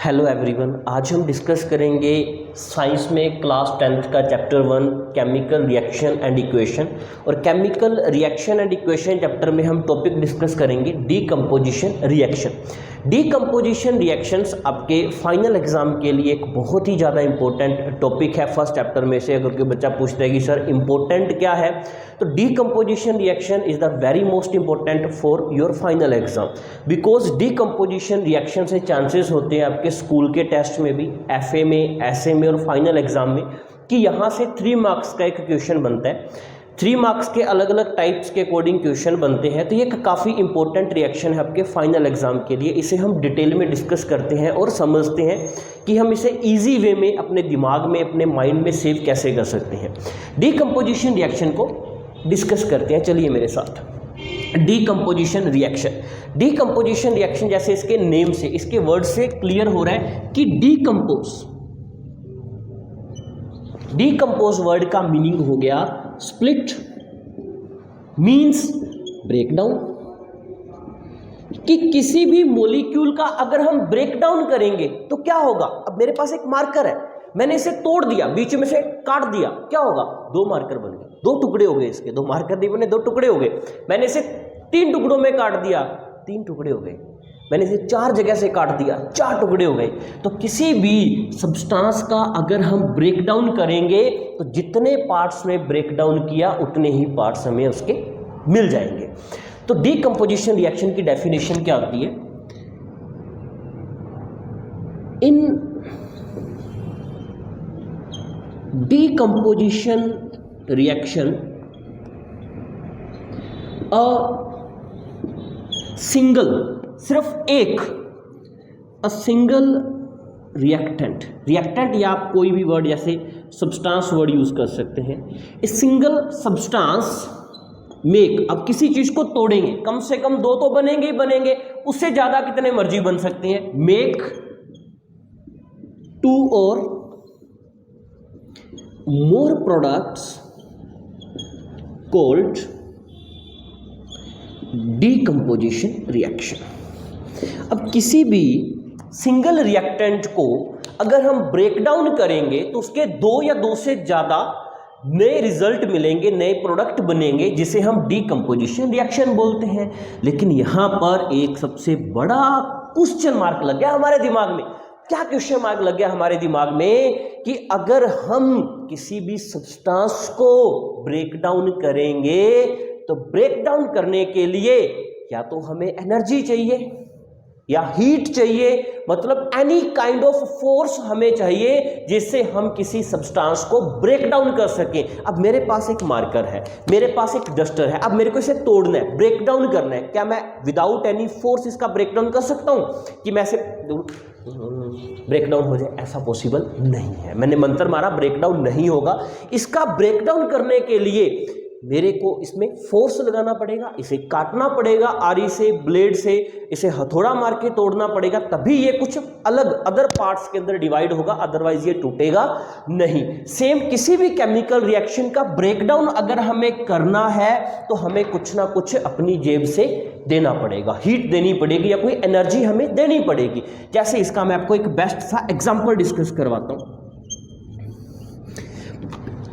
Hello everyone, आज हम discuss करेंगे साइंस में क्लास 10th का chapter 1 chemical reaction and equation. और chemical reaction and equation chapter में हम टॉपिक डिस्कस करेंगे डीकम्पोजिशन रिएक्शन। डीकम्पोजिशन रिएक्शंस आपके फाइनल एग्जाम के लिए एक बहुत ही ज़्यादा इंपॉर्टेंट टॉपिक है। फर्स्ट चैप्टर में से अगर कोई बच्चा पूछता है कि सर इंपॉर्टेंट क्या है, तो decomposition reaction is the very most important for your final exam, because decomposition reaction से चांसेस होते हैं आपके स्कूल के टेस्ट में भी, एफए में, एसए में और फाइनल एग्जाम में, कि यहाँ से 3 मार्क्स का एक क्वेश्चन बनता है। 3 मार्क्स के अलग अलग टाइप्स के अकॉर्डिंग क्वेश्चन बनते हैं। तो ये काफ़ी इंपॉर्टेंट रिएक्शन है आपके फाइनल एग्जाम के लिए। इसे हम डिटेल में डिस्कस करते हैं और समझते हैं कि हम इसे इजी वे में अपने दिमाग में, अपने माइंड में सेव कैसे कर सकते हैं। डीकम्पोजिशन रिएक्शन को डिस्कस करते हैं, चलिए मेरे साथ। डीकम्पोजिशन रिएक्शन, डीकम्पोजिशन रिएक्शन जैसे इसके नेम से, इसके वर्ड से क्लियर हो रहा है कि डीकम्पोज, डीकम्पोज वर्ड का मीनिंग हो गया स्प्लिट, मीन्स ब्रेक डाउन। कि किसी भी मॉलिक्यूल का अगर हम ब्रेक डाउन करेंगे तो क्या होगा। अब मेरे पास एक मार्कर है, मैंने इसे तोड़ दिया, बीच में से काट दिया, क्या होगा, 2 मार्कर बन गए, 2 टुकड़े हो गए इसके, 2 मार्कर नहीं बने, 2 टुकड़े हो गए। मैंने इसे 3 टुकड़ों में काट दिया, 3 टुकड़े हो गए। मैंने इसे 4 जगह से काट दिया, 4 टुकड़े हो गए। तो किसी भी सब्सटेंस का अगर हम ब्रेक डाउन करेंगे तो जितने पार्ट्स में ब्रेक डाउन किया उतने ही पार्ट्स हमें उसके मिल जाएंगे। तो डीकम्पोजिशन रिएक्शन की डेफिनेशन क्या होती है? इन डीकम्पोजिशन रिएक्शन सिंगल, सिर्फ एक, अ सिंगल रिएक्टेंट, रिएक्टेंट या आप कोई भी वर्ड जैसे सब्सटेंस वर्ड यूज कर सकते हैं। ए सिंगल सब्सटेंस मेक, अब किसी चीज को तोड़ेंगे, कम से कम 2 तो बनेंगे ही बनेंगे, उससे ज्यादा कितने मर्जी बन सकते हैं। मेक 2 और more products called decomposition reaction. अब किसी भी सिंगल रिएक्टेंट को अगर हम ब्रेक डाउन करेंगे तो उसके 2 या 2 से ज्यादा नए रिजल्ट मिलेंगे, नए प्रोडक्ट बनेंगे, जिसे हम डीकम्पोजिशन रिएक्शन बोलते हैं। लेकिन यहां पर एक सबसे बड़ा क्वेश्चन मार्क लग गया हमारे दिमाग में। क्या क्वेश्चन मार्क लग गया हमारे दिमाग में कि अगर हम किसी भी सब्सटेंस को ब्रेक डाउन करेंगे तो ब्रेक डाउन करने के लिए या तो हमें एनर्जी चाहिए या हीट चाहिए, मतलब एनी काइंड ऑफ फोर्स हमें चाहिए जिससे हम किसी सब्सटेंस को ब्रेक डाउन कर सकें। अब मेरे पास एक मार्कर है, मेरे पास एक डस्टर है, अब मेरे को इसे तोड़ना है, ब्रेक डाउन करना है। क्या मैं विदाउट एनी फोर्स इसका ब्रेक डाउन कर सकता हूं कि मैं इसे ब्रेक डाउन हो जाए? ऐसा पॉसिबल नहीं है। मैंने मंत्र मारा, ब्रेक डाउन नहीं होगा। इसका ब्रेक डाउन करने के लिए मेरे को इसमें फोर्स लगाना पड़ेगा, इसे काटना पड़ेगा आरी से, ब्लेड से, इसे हथौड़ा मार के तोड़ना पड़ेगा, तभी ये कुछ अलग अदर पार्ट्स के अंदर डिवाइड होगा, अदरवाइज ये टूटेगा नहीं। सेम किसी भी केमिकल रिएक्शन का ब्रेकडाउन अगर हमें करना है तो हमें कुछ ना कुछ अपनी जेब से देना पड़ेगा, हीट देनी पड़ेगी या कोई एनर्जी हमें देनी पड़ेगी। जैसे इसका मैं आपको एक बेस्ट सा एग्जाम्पल डिस्कस करवाता हूं।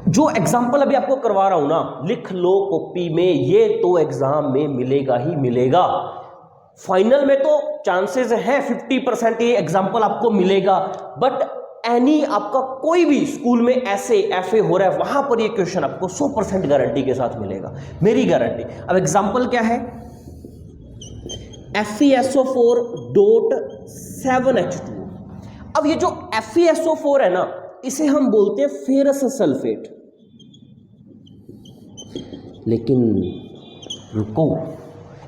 जो एग्जाम्पल अभी आपको करवा रहा हूं ना, लिख लो कॉपी में, ये तो एग्जाम में मिलेगा ही मिलेगा। फाइनल में तो चांसेस है 50% ये एग्जाम्पल आपको मिलेगा, बट एनी आपका कोई भी स्कूल में ऐसे एफए हो रहा है, वहां पर ये क्वेश्चन आपको 100% गारंटी के साथ मिलेगा, मेरी गारंटी। अब एग्जाम्पल क्या है? FeSO4.7H2। अब ये जो FeSO4 है ना, इसे हम बोलते हैं फेरस सल्फेट। लेकिन रुको,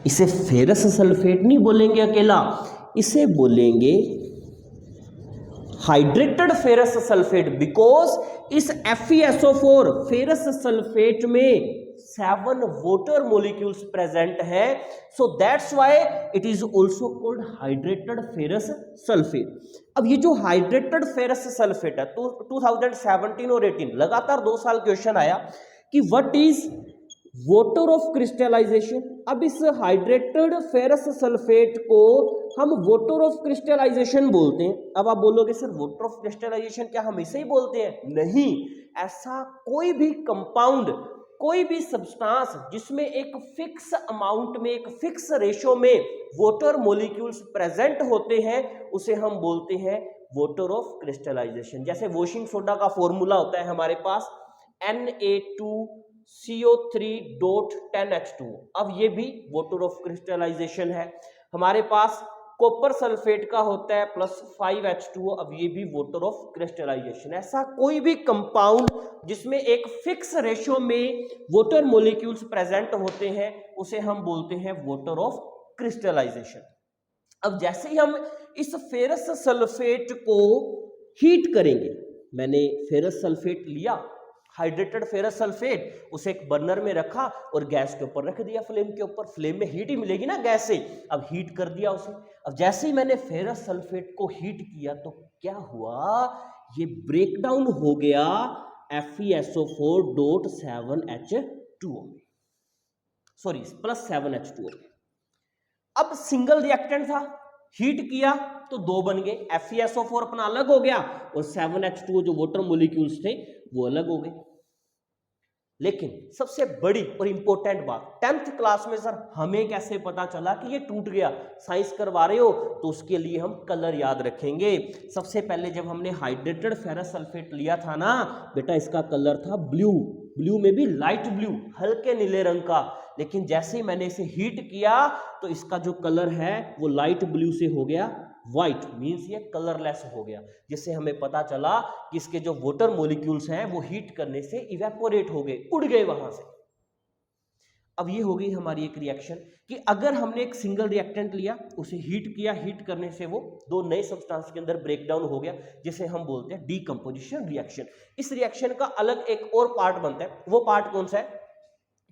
इसे फेरस सल्फेट नहीं बोलेंगे अकेला, इसे बोलेंगे हाइड्रेटेड फेरस सल्फेट, बिकॉज इस FeSO4 फेरस सल्फेट में 7 वाटर मॉलिक्यूल्स प्रेजेंट है, so that's why it is also called hydrated ferrous sulphate. अब ये जो हाइड्रेटेड फेरस सल्फेट है, तो 2017 और 18 लगातार 2 साल क्वेश्चन आया कि what is water of crystallisation. अब इस हाइड्रेटेड फेरस सल्फेट को हम वाटर ऑफ क्रिस्टलाइजेशन बोलते हैं। अब आप बोलोगे सर वाटर ऑफ क्रिस्टलाइजेशन क्या हम इसे ही बोलते हैं? नहीं, ऐसा कोई भी कंपाउंड, कोई भी सब्सटेंस जिसमें एक फिक्स अमाउंट में, एक फिक्स रेशो में वाटर मॉलिक्यूल्स प्रेजेंट होते हैं उसे हम बोलते हैं वाटर ऑफ क्रिस्टलाइजेशन। जैसे वॉशिंग सोडा का फॉर्मूला होता है हमारे पास Na2CO3.10H2। अब ये भी वाटर ऑफ क्रिस्टलाइजेशन है। हमारे पास कॉपर सल्फेट का होता है +5H2O। अब ये भी वाटर ऑफ क्रिस्टलाइजेशन। ऐसा कोई भी कंपाउंड जिसमें एक फिक्स रेशो में वाटर मॉलिक्यूल्स प्रेजेंट होते हैं उसे हम बोलते हैं वाटर ऑफ क्रिस्टलाइजेशन। अब जैसे ही हम इस फेरस सल्फेट को हीट करेंगे, मैंने फेरस सल्फेट लिया, हाइड्रेटेड फेरस सल्फेट, उसे एक बर्नर में रखा और गैस के ऊपर रख दिया, फ्लेम के ऊपर। फ्लेम में हीट ही मिलेगी ना गैस से। अब हीट कर दिया उसे। अब जैसे ही मैंने फेरस सल्फेट को हीट किया तो क्या हुआ, ये ब्रेक डाउन हो गया FeSO4.7H2O में, सॉरी +7H2O। अब सिंगल रिएक्टेंट था, हीट किया तो दो बन गए, FeSO4 अपना अलग हो गया और 7H2O जो वाटर मॉलिक्यूल्स थे वो अलग हो गए। लेकिन सबसे बड़ी और इंपॉर्टेंट बात, 10th क्लास में सर हमें कैसे पता चला कि ये टूट गया? साइंस करवा रहे हो तो उसके लिए हम कलर याद रखेंगे। सबसे पहले जब हमने हाइड्रेटेड फेरस सल्फेट लिया था ना बेटा, इसका कलर था ब्लू, ब्लू में भी लाइट ब्लू, हल्के नीले रंग का। लेकिन जैसे ही मैंने इसे हीट किया तो इसका जो कलर है वो लाइट ब्लू से हो गया व्हाइट, मींस ये कलरलेस हो गया, जिससे हमें पता चला कि इसके जो वाटर मॉलिक्यूल्स हैं वो हीट करने से इवेपोरेट हो गए, उड़ गए वहां से। अब ये हो गई हमारी एक रिएक्शन कि अगर हमने एक सिंगल रिएक्टेंट लिया, उसे हीट किया, हीट करने से वो दो नए सब्सटेंस के अंदर ब्रेक डाउन हो गया, जिसे हम बोलते हैं डीकंपोजिशन रिएक्शन। इस रिएक्शन का अलग एक और पार्ट बनता है। वो पार्ट कौन सा है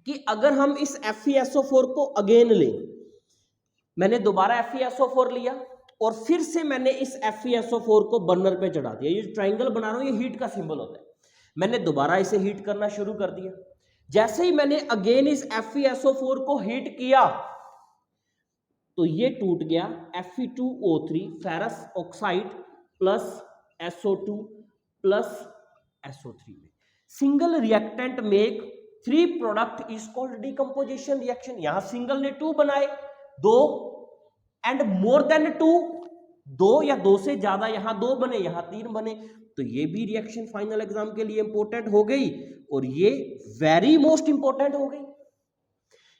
कि अगर हम इस FeSO4 को अगेन लें, मैंने दोबारा FeSO4 लिया और फिर से मैंने इस FeSO4 को बर्नर पे चढ़ा दिया। ये जो ट्रायंगल बना रहा हूं ये हीट का सिंबल होता है। मैंने दोबारा इसे हीट करना शुरू कर दिया। जैसे ही मैंने अगेन इस FeSO4 को हीट किया तो ये टूट गया Fe2O3 ferrous oxide plus SO2 plus SO3 में। Single reactant make 3 product is called decomposition reaction. यहां सिंगल ने 2 बनाए, 2 एंड मोर देन 2, 2 या 2 से ज्यादा, यहां 2 बने, यहां 3 बने, तो ये भी रिएक्शन फाइनल एग्जाम के लिए इंपॉर्टेंट हो गई। और ये वेरी मोस्ट इंपॉर्टेंट हो गई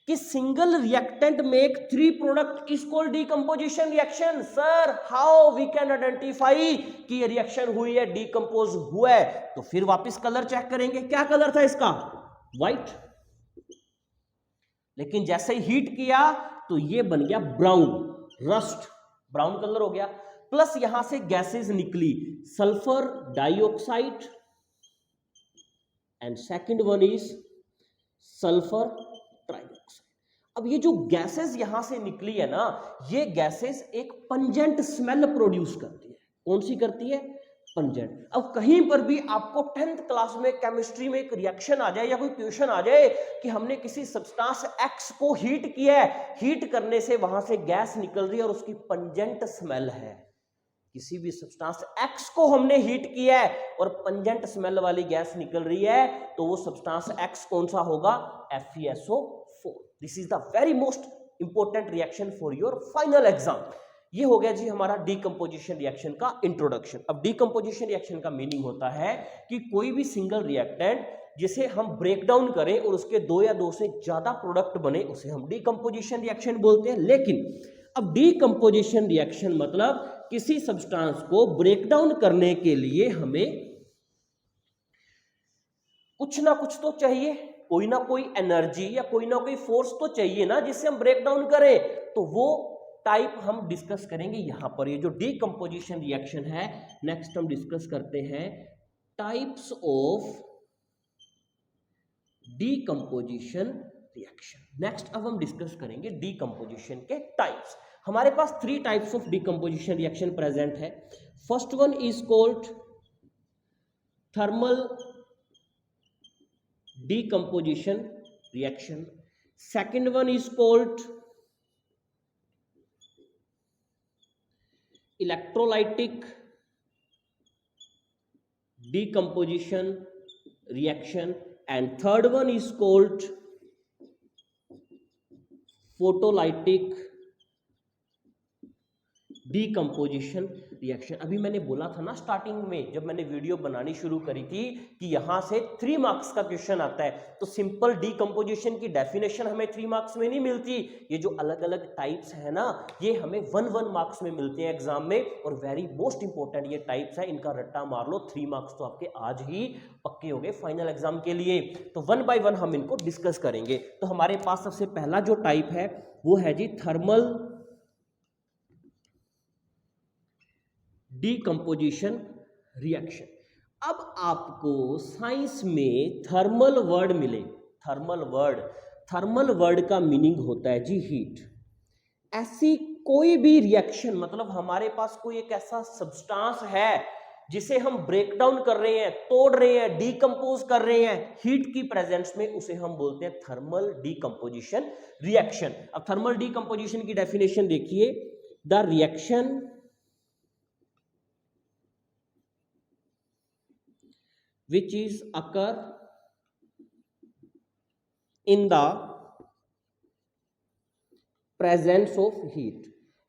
कि single reactant make 3 product is called decomposition reaction. Sir how we can identify कि ये रिएक्शन हुई है, डीकंपोज हुआ है? तो फिर वापस कलर चेक करेंगे। क्या कलर था इसका? व्हाइट। लेकिन जैसे ही हीट किया तो ये बन गया ब्राउन, रस्ट, ब्राउन कलर हो गया। प्लस यहां से गैसेस निकली, sulphur dioxide and second one is sulphur trioxide. अब ये जो गैसेस यहां से निकली है ना, ये गैसेस एक पंजेंट स्मेल प्रोड्यूस करती है। कौन सी करती है? पंजेंट। अब कहीं पर भी आपको 10th क्लास में केमिस्ट्री में एक रिएक्शन आ जाए या कोई क्वेश्चन आ जाए कि हमने किसी सब्सटेंस X को हीट किया है, हीट करने से वहां से गैस निकल रही है और उसकी पंजेंट स्मेल है। किसी भी सब्सटेंस X को हमने हीट किया है और पंजेंट स्मेल वाली गैस निकल रही है, तो वो सब्सटेंस X कौन सा होगा? FeSO4। This is the very most important reaction for your final exam. ये हो गया जी हमारा डीकंपोजिशन रिएक्शन का इंट्रोडक्शन। अब डीकंपोजिशन रिएक्शन का मीनिंग होता है कि कोई भी सिंगल रिएक्टेंट जिसे हम ब्रेक डाउन करें और उसके 2 या 2 से ज्यादा प्रोडक्ट बने, उसे हम डीकंपोजिशन रिएक्शन बोलते हैं। लेकिन अब डीकंपोजिशन रिएक्शन मतलब किसी सब्सटेंस को ब्रेक डाउन करने के लिए हमें कुछ ना कुछ तो चाहिए, कोई ना कोई एनर्जी या कोई ना कोई फोर्स तो चाहिए ना जिससे हम ब्रेक डाउन करें। तो वो टाइप हम डिस्कस करेंगे यहां पर। ये जो डीकंपोजिशन रिएक्शन है, नेक्स्ट हम डिस्कस करते हैं types of decomposition reaction. Next अब हम डिस्कस करेंगे डीकंपोजिशन के टाइप्स। हमारे पास 3 types of decomposition reaction present है। First one is called thermal decomposition reaction. Second one is called electrolytic decomposition reaction, and third one is called photolytic decomposition reaction. अभी मैंने बोला था ना स्टार्टिंग में जब मैंने वीडियो बनानी शुरू करी थी कि यहां से 3 मार्क्स का क्वेश्चन आता है. तो सिंपल डीकम्पोजिशन की डेफिनेशन हमें 3 मार्क्स में नहीं मिलती. ये जो अलग अलग टाइप्स है ना, ये हमें 1 मार्क्स में मिलते हैं एग्जाम में. और वेरी मोस्ट इंपॉर्टेंट ये टाइप्स है, इनका रट्टा मार लो, 3 मार्क्स तो आपके आज ही पक्के हो गए फाइनल एग्जाम के लिए. तो 1 बाय 1 हम इनको डिस्कस करेंगे. तो हमारे पास सबसे पहला जो टाइप है वो है जी थर्मल डीकम्पोजिशन रिएक्शन. अब आपको साइंस में थर्मल वर्ड मिले. थर्मल वर्ड का मीनिंग होता है जी हीट. ऐसी कोई भी रिएक्शन, मतलब हमारे पास कोई एक ऐसा सब्सटेंस है जिसे हम ब्रेक डाउन कर रहे हैं, तोड़ रहे हैं, डीकम्पोज कर रहे हैं हीट की प्रेजेंस में, उसे हम बोलते हैं थर्मल डीकम्पोजिशन रिएक्शन. अब थर्मल डीकम्पोजिशन की डेफिनेशन देखिए. The reaction which is occur in the presence of heat.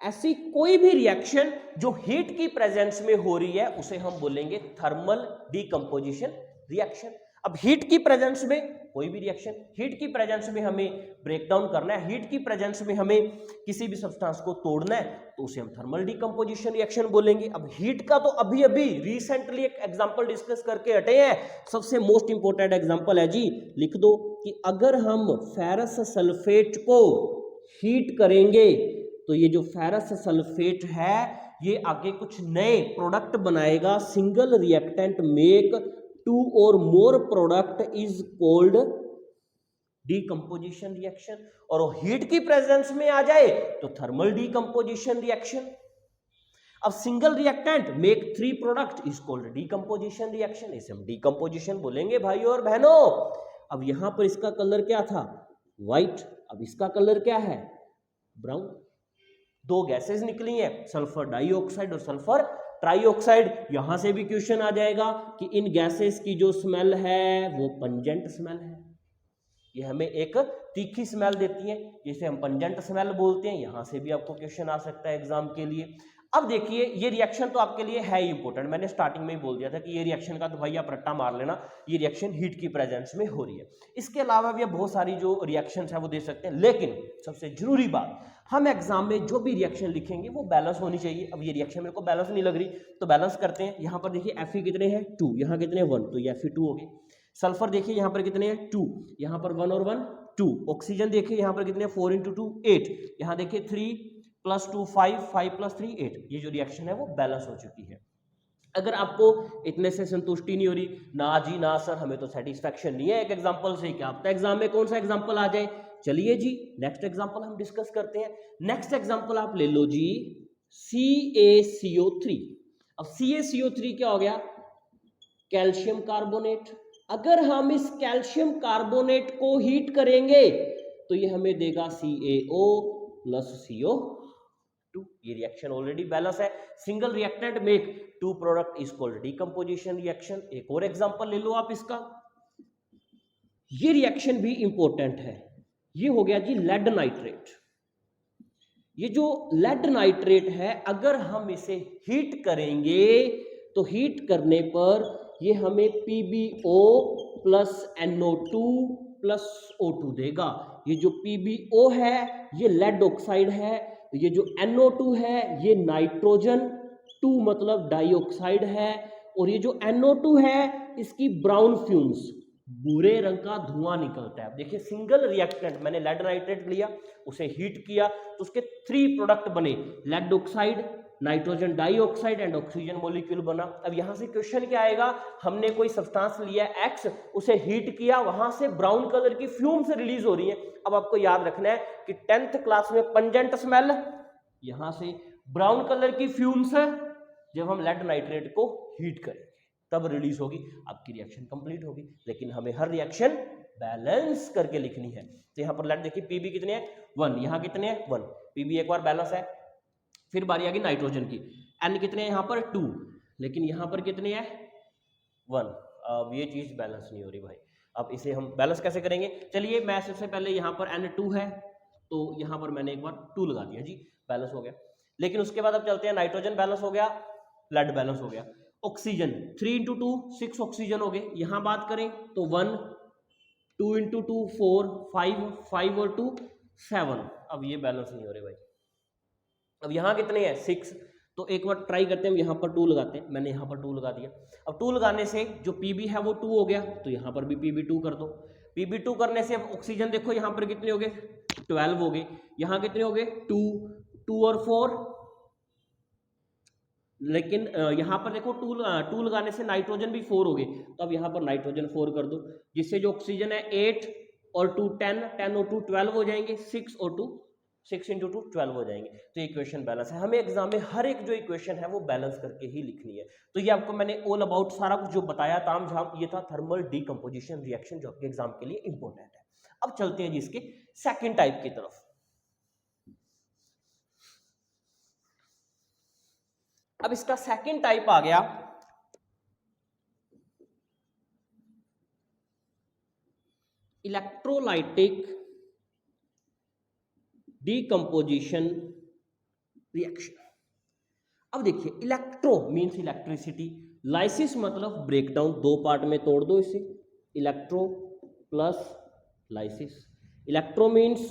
ऐसी कोई भी रिएक्शन जो हीट की प्रेजेंस में हो रही है उसे हम बोलेंगे थर्मल डीकम्पोजिशन रिएक्शन. अब हीट की प्रेजेंस में कोई भी रिएक्शन, हीट की प्रेजेंस में हमें ब्रेक डाउन करना है, हीट की प्रेजेंस में हमें किसी भी सब्सटेंस को तोड़ना है, तो उसे हम थर्मल डीकम्पोजिशन रिएक्शन बोलेंगे. अब हीट का तो अभी अभी रिसेंटली एक एग्जांपल डिस्कस करके हटे हैं. सबसे मोस्ट इंपॉर्टेंट एग्जांपल है जी, लिख दो कि अगर हम फेरस सल्फेट को हीट करेंगे तो ये जो फेरस सल्फेट है ये आगे कुछ नए प्रोडक्ट बनाएगा. Single reactant make 2 or more product is called decomposition reaction. और वो हीट की प्रेजेंस में आ जाए तो थर्मल डीकम्पोजिशन रिएक्शन. अब single reactant make 3 product is called decomposition reaction. इसे हम डीकम्पोजिशन बोलेंगे भाइयों और बहनों. अब यहां पर इसका कलर क्या था? व्हाइट. अब इसका कलर क्या है? ब्राउन. 2 गैसेस निकली हैं, सल्फर डाइऑक्साइड और सल्फर ट्राइऑक्साइड. यहां से भी क्वेश्चन आ जाएगा कि इन गैसेस की जो स्मेल है वो पंजेंट स्मेल है. ये हमें एक तीखी स्मेल देती है, जिसे हम पंजेंट स्मेल बोलते हैं. यहां से भी आपको क्वेश्चन आ सकता है एग्जाम के लिए. अब देखिए ये रिएक्शन तो आपके लिए है इंपॉर्टेंट. मैंने स्टार्टिंग में ही बोल दिया था कि ये रिएक्शन का तो भाई आप रट्टा मार लेना, ये रिएक्शन हीट की प्रेजेंस में हो रही है. इसके अलावा भी बहुत सारी जो रिएक्शंस है वो दे सकते हैं. लेकिन सबसे जरूरी बात, हम एग्जाम में जो भी रिएक्शन लिखेंगे वो बैलेंस होनी चाहिए. अब ये रिएक्शन मेरे को बैलेंस नहीं लग रही तो बैलेंस करते हैं. यहाँ पर देखिए Fe कितने हैं? 2. यहाँ कितने? 1. तो ये Fe2 हो गए. सल्फर देखिए यहाँ पर कितने हैं? 2. यहाँ पर 1 और 1 2. ऑक्सीजन देखिए यहाँ पर कितने? 4 × 2 8. यहाँ देखिए 3 + 2 5 5 + 3 8. ये जो रिएक्शन है वो बैलेंस हो चुकी है. अगर आपको इतने से संतुष्टि नहीं हो रही, ना जी ना सर हमें तो सेटिस्फैक्शन नहीं है एक एग्जांपल से, क्या आपका एग्जाम में कौन सा एग्जांपल आ जाए. चलिए जी नेक्स्ट एग्जांपल हम डिस्कस करते हैं. नेक्स्ट एग्जांपल आप ले लो जी CaCO3. अब CaCO3 क्या हो गया? Calcium carbonate. अगर हम इस कैल्शियम कार्बोनेट को हीट करेंगे तो ये हमें देगा CaO + CO2. ये रिएक्शन ऑलरेडी बैलेंस है. Single reactant make 2 product is called decomposition reaction. एक और एग्जांपल ले लो आप इसका. ये रिएक्शन भी इंपॉर्टेंट है. ये हो गया जी लेड नाइट्रेट. ये जो लेड नाइट्रेट है अगर हम इसे हीट करेंगे तो हीट करने पर ये हमें PbO + NO2 + O2 देगा. ये जो PbO है ये लेड ऑक्साइड है, ये जो NO2 है ये नाइट्रोजन 2 मतलब डाइऑक्साइड है, और ये जो NO2 है इसकी ब्राउन फ्यूम्स, भूरे रंग का धुआं निकलता है. देखिए सिंगल रिएक्टेंट मैंने लेड नाइट्रेट लिया, उसे हीट किया तो उसके 3 प्रोडक्ट बने, lead oxide, nitrogen dioxide and oxygen molecule बना. अब यहां से क्वेश्चन क्या आएगा? हमने कोई सब्सटेंस लिया X, उसे हीट किया, वहां से ब्राउन कलर की फ्यूम्स रिलीज हो रही है. अब आपको याद रखना है कि 10th क्लास में पंजेंट स्मेल, यहां से ब्राउन कलर की फ्यूम्स जब हम लेड नाइट्रेट को हीट करेंगे तब रिलीज होगी, आपकी रिएक्शन कंप्लीट होगी. लेकिन हमें हर रिएक्शन बैलेंस करके लिखनी है। तो यहाँ पर लेट देखिए पीबी कितने हैं 1, यहाँ कितने हैं 1, पीबी एक बार बैलेंस है। फिर बारी आ गई नाइट्रोजन की, एन कितने हैं यहाँ पर 2, लेकिन यहाँ पर कितने हैं 1। अब ये चीज बैलेंस नहीं हो रही भाई, अब इसे हम बैलेंस कैसे करेंगे? चलिए मैं सबसे पहले यहाँ पर N2 है तो यहाँ पर मैंने एक बार 2 लगा दिया जी, बैलेंस हो गया। लेकिन उसके बाद अब चलते हैं नाइट्रोजन बैलेंस हो गया, ब्लड बैलेंस हो गया। ऑक्सीजन 3 × 2 6 ऑक्सीजन हो गए। यहाँ बात करें तो 1, 2 × 2 4, 5 और 2 7। अब ये बैलेंस नहीं हो रहे भाई। अब यहाँ कितने हैं 6, तो एक बार ट्राई करते हैं, हम यहाँ पर 2 लगाते हैं। मैंने यहाँ पर 2 लगा दिया। अब 2 लगाने से जो पीबी है वो 2 हो गया, तो यहाँ पर भी पीबी 2 कर दो। पीबी 2 करने से अब ऑक्सीजन देखो यहाँ पर कितने हो गए 12 हो गए, यहाँ कितने हो गए 2 और 4। लेकिन यहाँ पर देखो 2 लगाने से नाइट्रोजन भी 4 हो गए, तो अब यहाँ पर नाइट्रोजन 4 कर दो, जिससे जो ऑक्सीजन है 8 और 2 10, 10 और 2 12 हो जाएंगे, 6 और 2 6 × 2 12 हो जाएंगे। तो इक्वेशन बैलेंस है। हमें एग्जाम में हर एक जो इक्वेशन है वो बैलेंस करके ही लिखनी है। तो ये आपको मैंने ऑल अबाउट सारा कुछ जो बताया ताम झाम, ये था थर्मल डीकंपोजिशन रिएक्शन जो आपके एग्जाम के लिए इंपॉर्टेंट है। अब चलते हैं जी इसके सेकंड टाइप की तरफ। अब इसका सेकंड टाइप आ गया इलेक्ट्रोलाइटिक डीकंपोजिशन रिएक्शन। अब देखिए इलेक्ट्रो मींस इलेक्ट्रिसिटी, लाइसिस मतलब ब्रेकडाउन, 2 पार्ट में तोड़ दो इसे, electro plus lysis. Electro means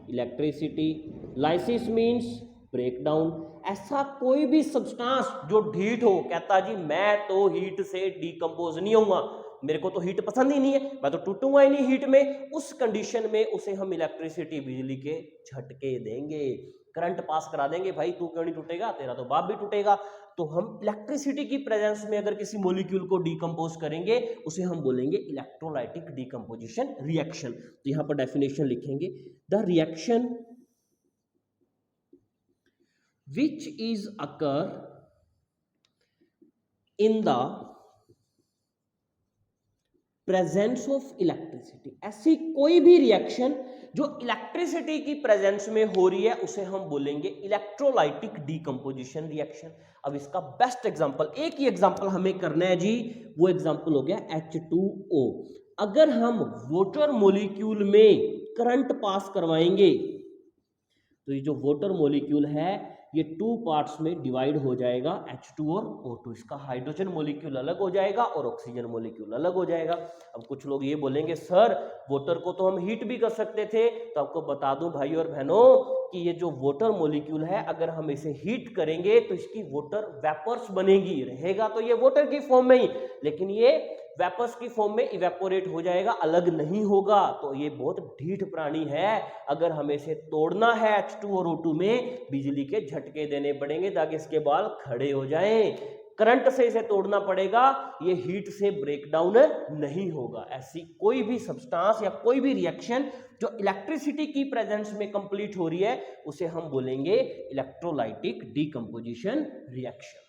electricity, lysis means breakdown. ऐसा कोई भी सब्सटेंस जो हीट हो, कहता जी मैं तो हीट से डीकंपोज नहीं होऊंगा, मेरे को तो हीट पसंद ही नहीं है, मैं तो टूटूंगा ही नहीं हीट में, उस कंडीशन में उसे हम इलेक्ट्रिसिटी बिजली के झटके देंगे, करंट पास करा देंगे। भाई तू क्यों नहीं टूटेगा, तेरा तो बाप भी टूटेगा। तो हम इलेक्ट्रिसिटी की प्रेजेंस में अगर किसी मॉलिक्यूल को डीकंपोज करेंगे उसे हम बोलेंगे इलेक्ट्रोलाइटिक डीकंपोजिशन रिएक्शन। तो यहां पर डेफिनेशन लिखेंगे, the reaction which is occur in the presence of electricity। ऐसी कोई भी रिएक्शन जो इलेक्ट्रिसिटी की प्रेजेंस में हो रही है उसे हम बोलेंगे इलेक्ट्रोलाइटिक डीकंपोजिशन रिएक्शन। अब इसका बेस्ट एग्जांपल, एक ही एग्जांपल हमें करना है जी, वो एग्जांपल हो गया H2O। अगर हम वाटर मॉलिक्यूल में करंट पास करवाएंगे तो ये जो वाटर मॉलिक्यूल है ये 2 पार्ट्स में डिवाइड हो जाएगा, H2 और O2। इसका हाइड्रोजन मॉलिक्यूल अलग हो जाएगा और ऑक्सीजन मॉलिक्यूल अलग हो जाएगा। अब कुछ लोग ये बोलेंगे सर वाटर को तो हम हीट भी कर सकते थे, तो आपको बता दूं भाई और बहनों कि ये जो वाटर मॉलिक्यूल है अगर हम इसे हीट करेंगे तो इसकी वाटर वेपर्स बनेगी, रहेगा तो ये वाटर की फॉर्म में ही, लेकिन ये वेपर्स की फॉर्म में इवेपोरेट हो जाएगा, अलग नहीं होगा। तो ये बहुत ढीठ प्राणी है, अगर हमें इसे तोड़ना है H2 और O2 में बिजली के झटके देने पड़ेंगे ताकि इसके बाल खड़े हो जाएं, करंट से इसे तोड़ना पड़ेगा, ये हीट से ब्रेकडाउन नहीं होगा। ऐसी कोई भी सब्सटेंस या कोई भी रिएक्शन जो इलेक्ट्रिसिटी की प्रेजेंस में कंप्लीट हो रही है उसे हम बोलेंगे इलेक्ट्रोलाइटिक डीकंपोजिशन रिएक्शन।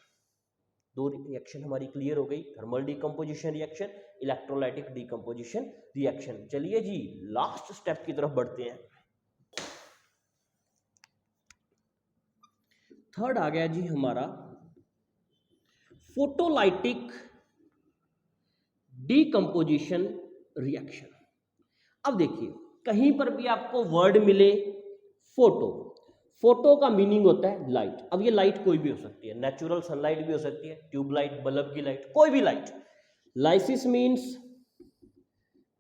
2 रिएक्शन हमारी क्लियर हो गई, thermal decomposition reaction, electrolytic decomposition reaction. चलिए जी लास्ट स्टेप की तरफ बढ़ते हैं। थर्ड आ गया जी हमारा फोटोलाइटिक डीकंपोजिशन रिएक्शन। अब देखिए कहीं पर भी आपको वर्ड मिले फोटो, फोटो का मीनिंग होता है लाइट। अब ये लाइट कोई भी हो सकती है, नेचुरल सनलाइट भी हो सकती है, ट्यूबलाइट, बल्ब की लाइट, कोई भी लाइट। Lysis means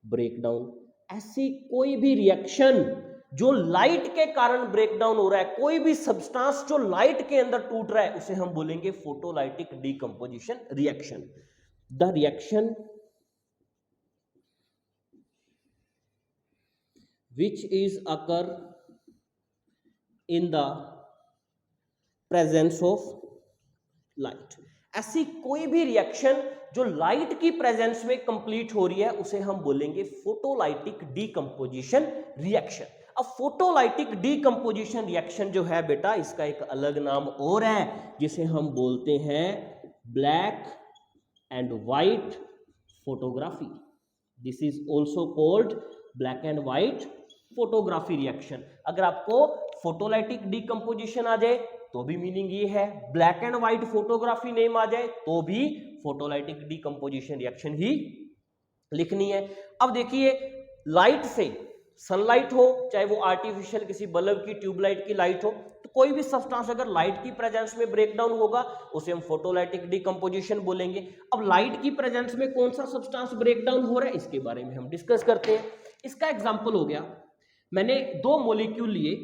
breakdown. ऐसी कोई भी रिएक्शन जो लाइट के कारण ब्रेकडाउन हो रहा है, कोई भी सब्सटेंस जो लाइट के अंदर टूट रहा है उसे हम बोलेंगे photolytic decomposition reaction. The reaction which is occur in the presence of light। ऐसी कोई भी रिएक्शन जो लाइट की प्रेजेंस में कंप्लीट हो रही है उसे हम बोलेंगे फोटोलाइटिक डीकंपोजिशन रिएक्शन। अब फोटोलाइटिक डीकंपोजिशन रिएक्शन जो है बेटा, इसका एक अलग नाम और है जिसे हम बोलते हैं black and white photography. This is also called black and white photography reaction. अगर आपको फोटोलाइटिक डीकंपोजिशन आ जाए तो भी मीनिंग ये है, black and white photography name आ जाए तो भी फोटोलाइटिक डीकंपोजिशन रिएक्शन ही लिखनी है। अब देखिए, लाइट से, सनलाइट हो चाहे वो आर्टिफिशियल किसी बल्ब की ट्यूबलाइट की लाइट हो, तो कोई भी सब्सटेंस अगर लाइट की प्रेजेंस में ब्रेक डाउन होगा उसे हम फोटोलाइटिक डीकंपोजिशन बोलेंगे। अब लाइट की प्रेजेंस में कौन सा सब्सटेंस ब्रेक डाउन हो रहा है इसके बारे में हम डिस्कस करते हैं। इसका एग्जांपल हो गया, मैंने दो मॉलिक्यूल लिए,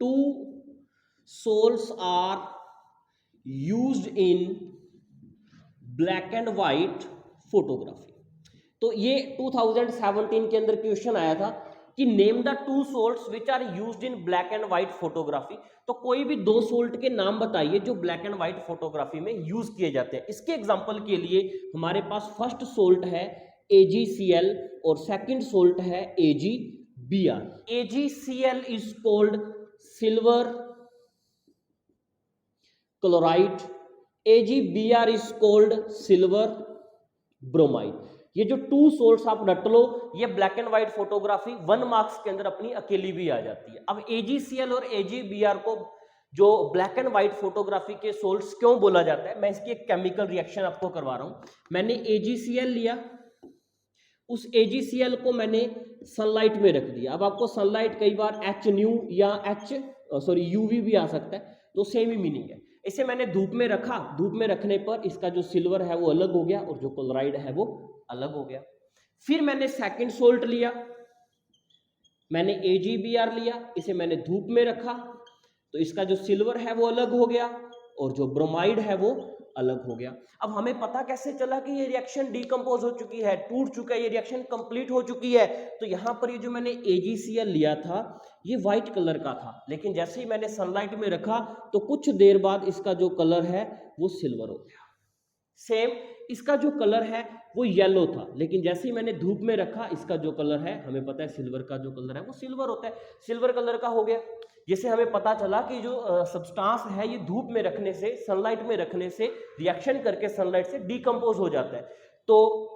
two salts are used in black and white photography. तो ये 2017 के अंदर क्वेश्चन आया था कि name the two salts which are used in black and white photography. तो कोई भी दो सोल्ट के नाम बताइए जो ब्लैक एंड व्हाइट फोटोग्राफी में यूज किए जाते हैं। इसके एग्जांपल के लिए हमारे पास फर्स्ट सोल्ट है AgCl और सेकंड सोल्ट है AgBr। AgCl is called silver chloride, AgBr is called silver bromide. ये जो टू सोल्ट्स आप रट लो, ये black and white photography 1 marks के अंदर अपनी अकेली भी आ जाती है। अब AgCl और AgBr को जो ब्लैक एंड व्हाइट फोटोग्राफी के सोल्ट्स क्यों बोला जाता है, मैं इसकी एक केमिकल रिएक्शन आपको करवा रहा हूं। मैंने AgCl लिया, उस AgCl को मैंने सनलाइट में रख दिया। अब आपको सनलाइट कई बार HNU या UV भी आ सकता है, तो सेम ही मीनिंग है। इसे मैंने धूप में रखा, धूप में रखने पर इसका जो सिल्वर है वो अलग हो गया और जो क्लोराइड है वो अलग हो गया। फिर मैंने सेकंड सोल्ट लिया, मैंने AgBr लिया, इसे मैंने धूप में रखा तो इसका जो सिल्वर है वो अलग हो गया और जो ब्रोमाइड है वो अलग हो गया। अब हमें पता कैसे चला कि ये रिएक्शन डीकंपोज हो चुकी है, टूट चुका है, ये रिएक्शन कंप्लीट हो चुकी है? तो यहाँ पर ये जो मैंने AgCl लिया था ये व्हाइट कलर का था, लेकिन जैसे ही मैंने सनलाइट में रखा तो कुछ देर बाद इसका जो कलर है वो सिल्वर हो गया। सेम इसका जो कलर है वो येलो था, लेकिन जैसे ही मैंने धूप में रखा इसका जो कलर है, हमें पता है सिल्वर का जो कलर है वो सिल्वर होता है, सिल्वर कलर का हो गया। जिससे हमें पता चला कि जो सब्सटेंस है ये धूप में रखने से, सनलाइट में रखने से, रिएक्शन करके सनलाइट से डीकंपोज हो जाता है। तो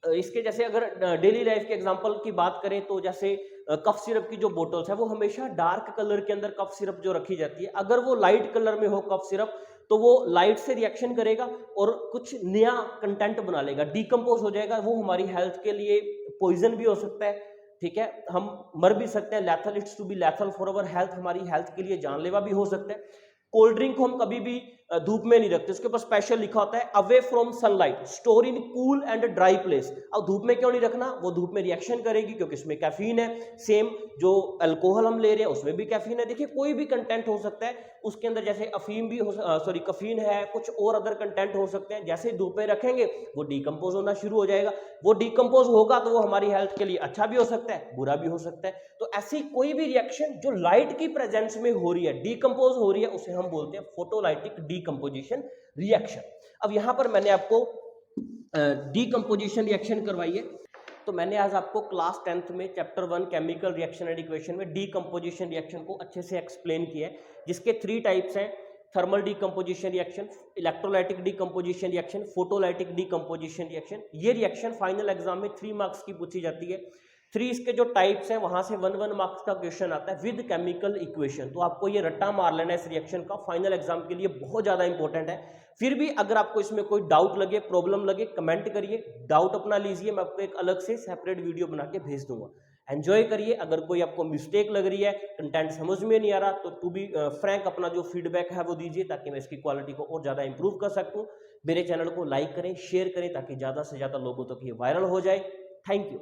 इसके जैसे अगर डेली लाइफ के एग्जांपल की बात करें तो जैसे कफ सिरप की जो बोतल्स है वो हमेशा डार्क कलर के अंदर कफ सिरप जो रखी जाती है, अगर वो लाइट कलर में हो कफ सिरप तो वो लाइट से रिएक्शन करेगा और कुछ नया कंटेंट बना लेगा, डीकंपोज हो जाएगा। वो हमारी हेल्थ के लिए पॉइजन भी हो सकता है, ठीक है, हम मर भी सकते हैं। Lethal, it's to be lethal for our health, हमारी हेल्थ के लिए जानलेवा भी हो सकता है। कोल्ड ड्रिंक को हम कभी भी धूप में नहीं रखते, उसके ऊपर स्पेशल लिखा होता है away from sunlight, store in cool and dry place. अब धूप में क्यों नहीं रखना, वो धूप में रिएक्शन करेगी क्योंकि इसमें कैफीन है। सेम जो अल्कोहल हम ले रहे हैं उसमें भी कैफीन है। देखिए कोई भी कंटेंट हो सकता है उसके अंदर, जैसे अफीम भी कफीन है, कुछ और अदर कंटेंट हो सकते हैं। जैसे धूप में रखेंगे वो डीकंपोज होना शुरू हो जाएगा, वो डीकंपोज होगा तो वो हमारी हेल्थ के लिए अच्छा भी हो सकता है, बुरा भी हो सकता है। तो ऐसी कोई भी रिएक्शन जो लाइट की प्रेजेंस में हो रही है, डीकंपोज हो रही है, उसे हम बोलते हैं फोटोलाइटिक डीकंपोजिशन रिएक्शन। अब यहां पर मैंने आपको डीकंपोजिशन रिएक्शन करवाई है, तो मैंने आज आपको क्लास 10th में chapter 1 chemical reaction and equation में डीकंपोजिशन रिएक्शन को अच्छे से एक्सप्लेन किया है, जिसके 3 टाइप्स हैं, thermal decomposition reaction, electrolytic decomposition reaction, photolytic decomposition reaction. ये रिएक्शन फाइनल एग्जाम में 3 मार्क्स की पूछी जाती है। 3 इसके जो टाइप्स हैं वहां से 1 मार्क्स का क्वेश्चन आता है विद केमिकल इक्वेशन। तो आपको ये रट्टा मार लेना है इस रिएक्शन का, फाइनल एग्जाम के लिए बहुत ज्यादा इंपॉर्टेंट है। फिर भी अगर आपको इसमें कोई डाउट लगे, प्रॉब्लम लगे, कमेंट करिए, डाउट अपना लीजिए, मैं आपको एक अलग से सेपरेट वीडियो बना के भेज दूंगा। एंजॉय करिए। अगर कोई आपको मिस्टेक लग रही है, कंटेंट समझ में नहीं आ रहा, तो टू बी फ्रैंक अपना जो फीडबैक है वो दीजिए, ताकि मैं इसकी क्वालिटी को और ज़्यादा इंप्रूव कर सकूं। मेरे चैनल को लाइक करें, शेयर करें, ताकि ज़्यादा से ज़्यादा लोगों तक ये वायरल हो जाए। Thank you.